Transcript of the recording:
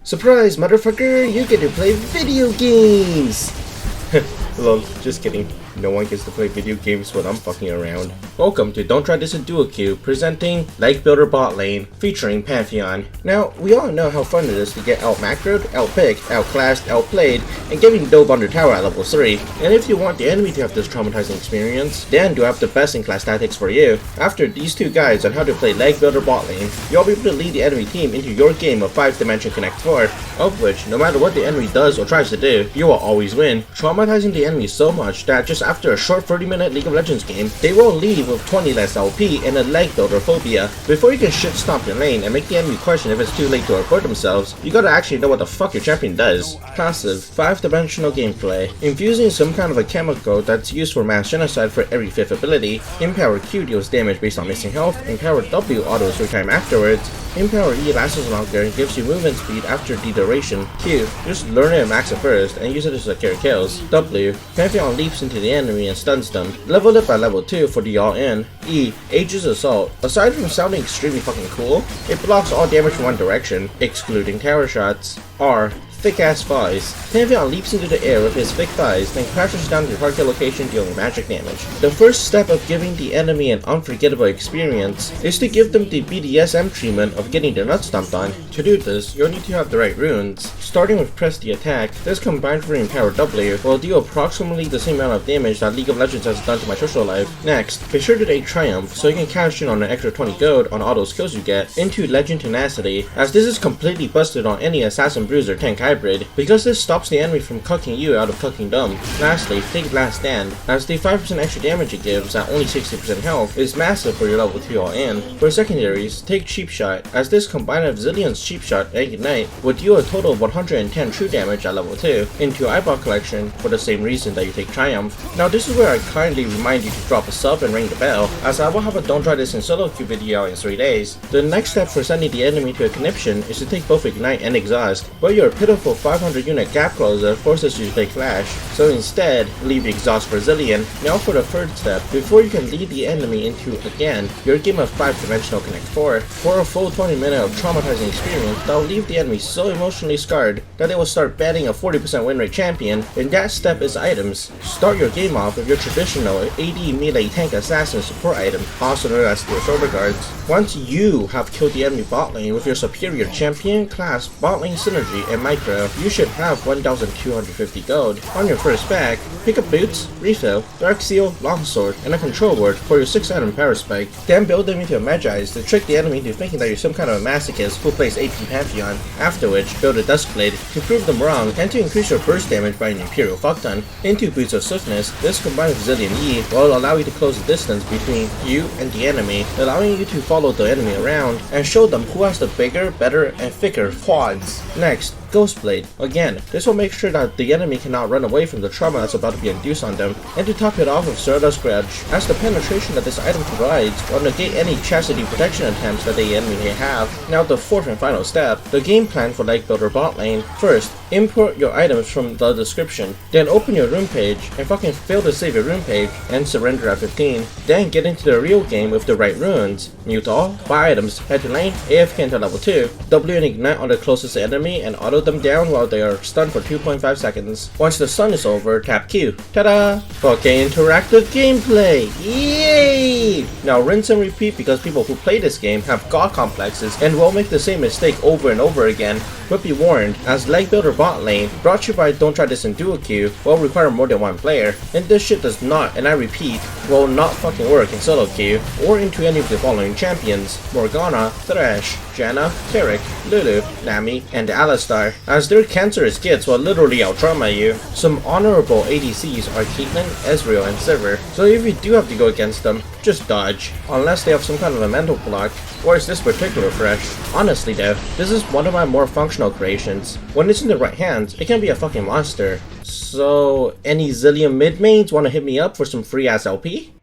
Surprise, motherfucker! You get to play video games! Lol, just kidding. No one gets to play video games when I'm fucking around. Welcome to Don't Try This in Duoqueue, presenting Legbuilder Botlane, featuring Pantheon. Now, we all know how fun it is to get out-macroed, out-picked, outclassed, outplayed, and getting dope under tower at level 3. And if you want the enemy to have this traumatizing experience, then do have the best-in-class tactics for you. After these two guides on how to play Legbuilder Botlane, you'll be able to lead the enemy team into your game of 5-dimension Connect 4, of which, no matter what the enemy does or tries to do, you will always win, traumatizing the enemy so much that just after a short 30-minute League of Legends game, they will leave with 20 less LP and a leg-builder-phobia. Before you can shit stomp your lane and make the enemy question if it's too late to report themselves, you gotta actually know what the fuck your champion does. Passive, 5-dimensional gameplay. Infusing some kind of a chemical that's used for mass genocide for every 5th ability. Empower Q deals damage based on missing health. Empower W autos your time afterwards. Empower E lasts longer and gives you movement speed after the duration. Q, just learn it and max it first and use it to secure kills. W, Pantheon leaps into the enemy and stuns them. Leveled up by level 2 for the all-in. E, Aegis Assault. Aside from sounding extremely fucking cool, it blocks all damage from one direction, excluding tower shots. R, Thick-ass thighs. Pantheon leaps into the air with his thick thighs, then crashes down to target location dealing magic damage. The first step of giving the enemy an unforgettable experience is to give them the BDSM treatment of getting their nuts stomped on. To do this, you'll need to have the right runes. Starting with Press the Attack, this combined for Empower W will deal approximately the same amount of damage that League of Legends has done to my social life. Next, be sure to take Triumph so you can cash in on an extra 20 gold on all those kills you get into Legend Tenacity, as this is completely busted on any Assassin Bruiser tank hybrid, because this stops the enemy from cucking you out of cucking them. Lastly, take Last Stand, as the 5% extra damage it gives at only 60% health is massive for your level 2 all-in. For secondaries, take Cheap Shot, as this combined of Zilean's Cheap Shot and Ignite would deal a total of 110 true damage at level 2 into Eyeball Collection for the same reason that you take Triumph. Now this is where I kindly remind you to drop a sub and ring the bell, as I will have a Don't Try This in solo queue video in 3 days. The next step for sending the enemy to a conniption is to take both Ignite and Exhaust, but your pitiful 500 unit gap closer forces you to take Flash, so instead, leave Exhaust for Zilean. Now for the third step, before you can lead the enemy into, again, your game of 5-dimensional Connect 4, for a full 20 minutes of traumatizing experience that will leave the enemy so emotionally scarred that they will start banning a 40% win rate champion, and that step is items. Start your game off with your traditional AD melee tank assassin support item, also known as your shoulder guards. Once you have killed the enemy bot lane with your superior champion, class, bot lane synergy, and micro, you should have 1,250 gold. On your first pack, pick up Boots, Refill, Dark Seal, Longsword, and a control word for your 6-item power spike. Then build them into a Magi's to trick the enemy into thinking that you're some kind of a masochist who plays AP Pantheon. After which, build a Duskblade to prove them wrong and to increase your burst damage by an Imperial Fuckton. Into Boots of Swiftness, this combined with Zilean E will allow you to close the distance between you and the enemy, allowing you to follow the enemy around and show them who has the bigger, better, and thicker quads. Next, Ghostblade. Again, this will make sure that the enemy cannot run away from the trauma that's about to be induced on them, and to top it off with Zerda's Grudge, as the penetration that this item provides will negate any chastity protection attempts that the enemy may have. Now the fourth and final step, the game plan for Legbuilder Botlane. First, import your items from the description, then open your rune page and fucking fail to save your rune page and surrender at 15. Then get into the real game with the right runes. Mute all, buy items, head to lane, AFK into level 2, W and Ignite on the closest enemy and auto them down while they are stunned for 2.5 seconds. Once the stun is over, tap Q. Ta-da! Okay, interactive gameplay! Yay! Now rinse and repeat, because people who play this game have god complexes and will make the same mistake over and over again. But be warned, as Legbuilder Botlane, brought to you by Don't Try This in Duoqueue, will require more than one player, and this shit does not, and I repeat, will not fucking work in solo queue, or into any of the following champions: Morgana, Thresh, Janna, Taric, Lulu, Nami, and Alistar, as their cancerous kids will literally out-trauma you. Some honorable ADCs are Caitlyn, Ezreal, and Sivir, so if you do have to go against them, just dodge, unless they have some kind of a mental block, or is this particular Thresh. Honestly though, this is one of my more functional creations. When it's in the right hands, it can be a fucking monster. So, any Zilean mid mains wanna hit me up for some free ass LP?